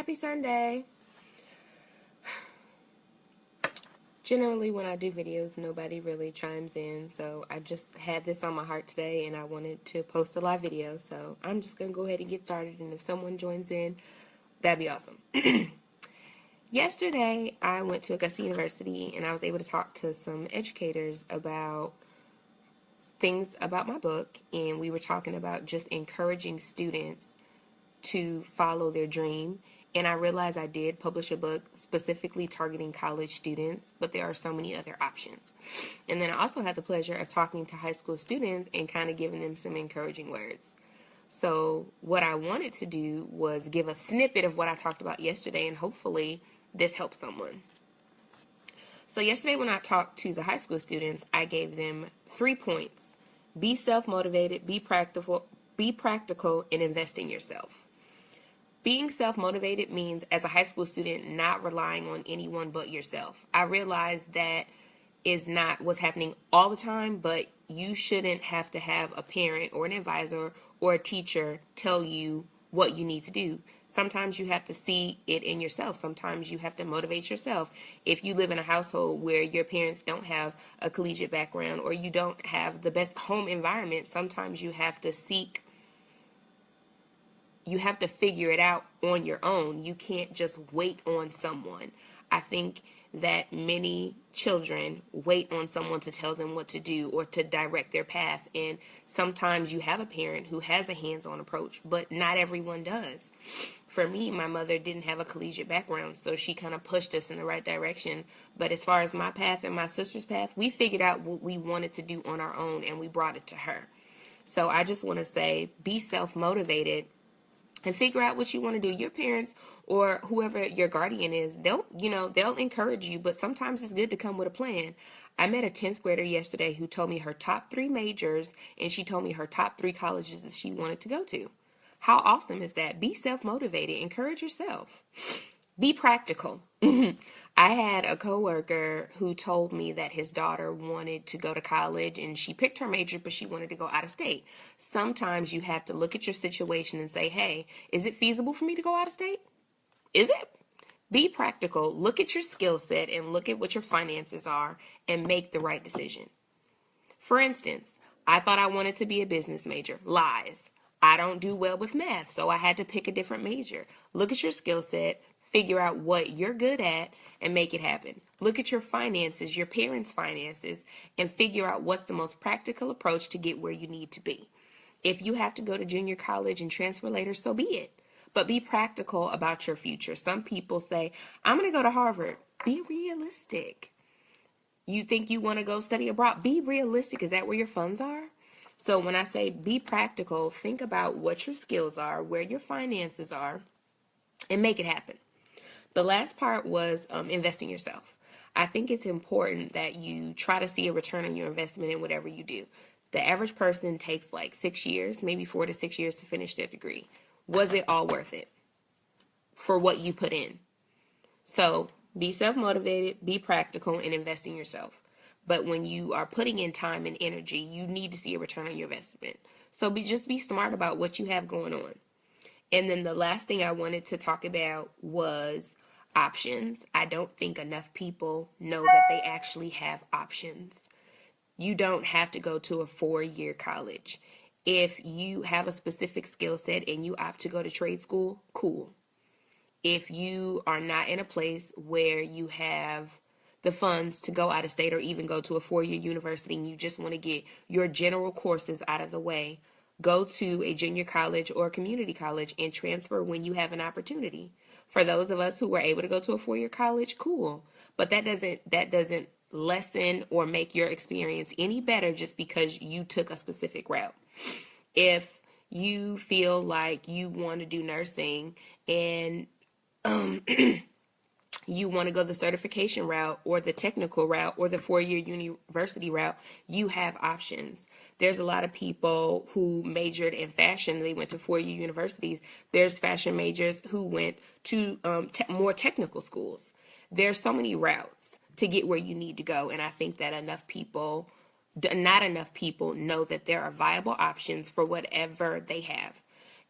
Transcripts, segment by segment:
Happy Sunday. Generally, when I do videos, nobody really chimes in, so I just had this on my heart today, and I wanted to post a live video, so I'm just going to go ahead and get started, and if someone joins in, that'd be awesome. Yesterday, I went to Augusta University, and I was able to talk to some educators about things about my book, and we were talking about just encouraging students to follow their dream. And I realized I did publish a book specifically targeting college students, but there are so many other options. And then I also had the pleasure of talking to high school students and kind of giving them some encouraging words. So what I wanted to do was give a snippet of what I talked about yesterday, and hopefully this helps someone. So yesterday when I talked to the high school students, I gave them 3 points. Be self-motivated, be practical, and invest in yourself. Being self-motivated means, as a high school student, not relying on anyone but yourself. I realize that is not what's happening all the time, but you shouldn't have to have a parent or an advisor or a teacher tell you what you need to do. Sometimes you have to see it in yourself. Sometimes you have to motivate yourself. If you live in a household where your parents don't have a collegiate background or you don't have the best home environment, sometimes you have to figure it out on your own. You can't just wait on someone. I think that many children wait on someone to tell them what to do or to direct their path. And sometimes you have a parent who has a hands-on approach, but not everyone does. For me, my mother didn't have a collegiate background, so she kind of pushed us in the right direction. But as far as my path and my sister's path, we figured out what we wanted to do on our own, and we brought it to her. So I just want to say, be self-motivated and figure out what you want to do. Your parents or whoever your guardian is, they'll encourage you, but sometimes it's good to come with a plan. I met a 10th grader yesterday who told me her top 3 majors, and she told me her top 3 colleges that she wanted to go to. How awesome is that? Be self-motivated. Encourage yourself. Be practical. I had a coworker who told me that his daughter wanted to go to college and she picked her major, but she wanted to go out of state. Sometimes you have to look at your situation and say, hey, is it feasible for me to go out of state? Is it? Be practical. Look at your skill set and look at what your finances are and make the right decision. For instance, I thought I wanted to be a business major. Lies. I don't do well with math, so I had to pick a different major. Look at your skill set, figure out what you're good at, and make it happen. Look at your finances, your parents' finances, and figure out what's the most practical approach to get where you need to be. If you have to go to junior college and transfer later, so be it. But be practical about your future. Some people say, I'm going to go to Harvard. Be realistic. You think you want to go study abroad? Be realistic. Is that where your funds are? So when I say be practical, think about what your skills are, where your finances are, and make it happen. The last part was invest in yourself. I think it's important that you try to see a return on your investment in whatever you do. The average person takes like 6 years, maybe 4 to 6 years to finish their degree. Was it all worth it for what you put in? So be self-motivated, be practical, and invest in yourself. But when you are putting in time and energy, you need to see a return on your investment. So just be smart about what you have going on. And then the last thing I wanted to talk about was options. I don't think enough people know that they actually have options. You don't have to go to a 4-year college. If you have a specific skill set and you opt to go to trade school, cool. If you are not in a place where you have the funds to go out of state or even go to a 4-year university and you just want to get your general courses out of the way, go to a junior college or a community college and transfer when you have an opportunity. For those of us who were able to go to a 4-year college, cool. But that doesn't lessen or make your experience any better just because you took a specific route. If you feel like you want to do nursing and you want to go the certification route or the technical route or the 4-year university route, you have options. There's a lot of people who majored in fashion. They went to 4-year universities. There's fashion majors who went to more technical schools. There's so many routes to get where you need to go. And I think that not enough people know that there are viable options for whatever they have.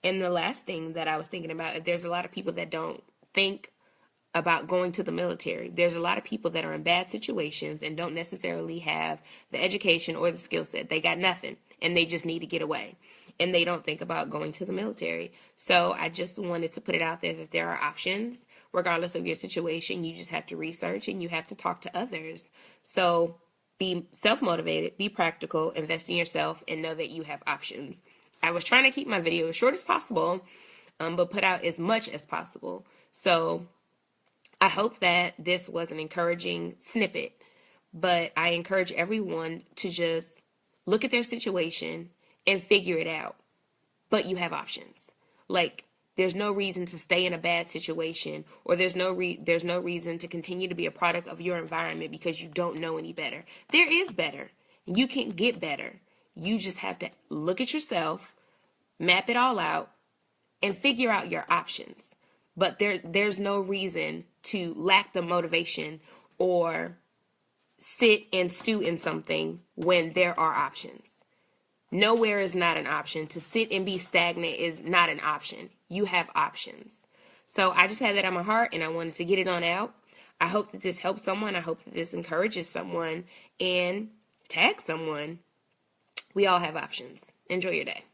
And the last thing that I was thinking about, there's a lot of people that don't think about going to the military. There's a lot of people that are in bad situations and don't necessarily have the education or the skill set. They got nothing and they just need to get away. And they don't think about going to the military. So I just wanted to put it out there that there are options. Regardless of your situation, you just have to research and you have to talk to others. So be self-motivated, be practical, invest in yourself, and know that you have options. I was trying to keep my video as short as possible, but put out as much as possible. So I hope that this was an encouraging snippet, but I encourage everyone to just look at their situation and figure it out. But you have options. Like, there's no reason to stay in a bad situation, or there's no reason to continue to be a product of your environment because you don't know any better. There is better. You can get better. You just have to look at yourself, map it all out, and figure out your options. But there's no reason to lack the motivation or sit and stew in something when there are options. Nowhere is not an option. To sit and be stagnant is not an option. You have options. So I just had that on my heart and I wanted to get it on out. I hope that this helps someone. I hope that this encourages someone and tag someone. We all have options. Enjoy your day.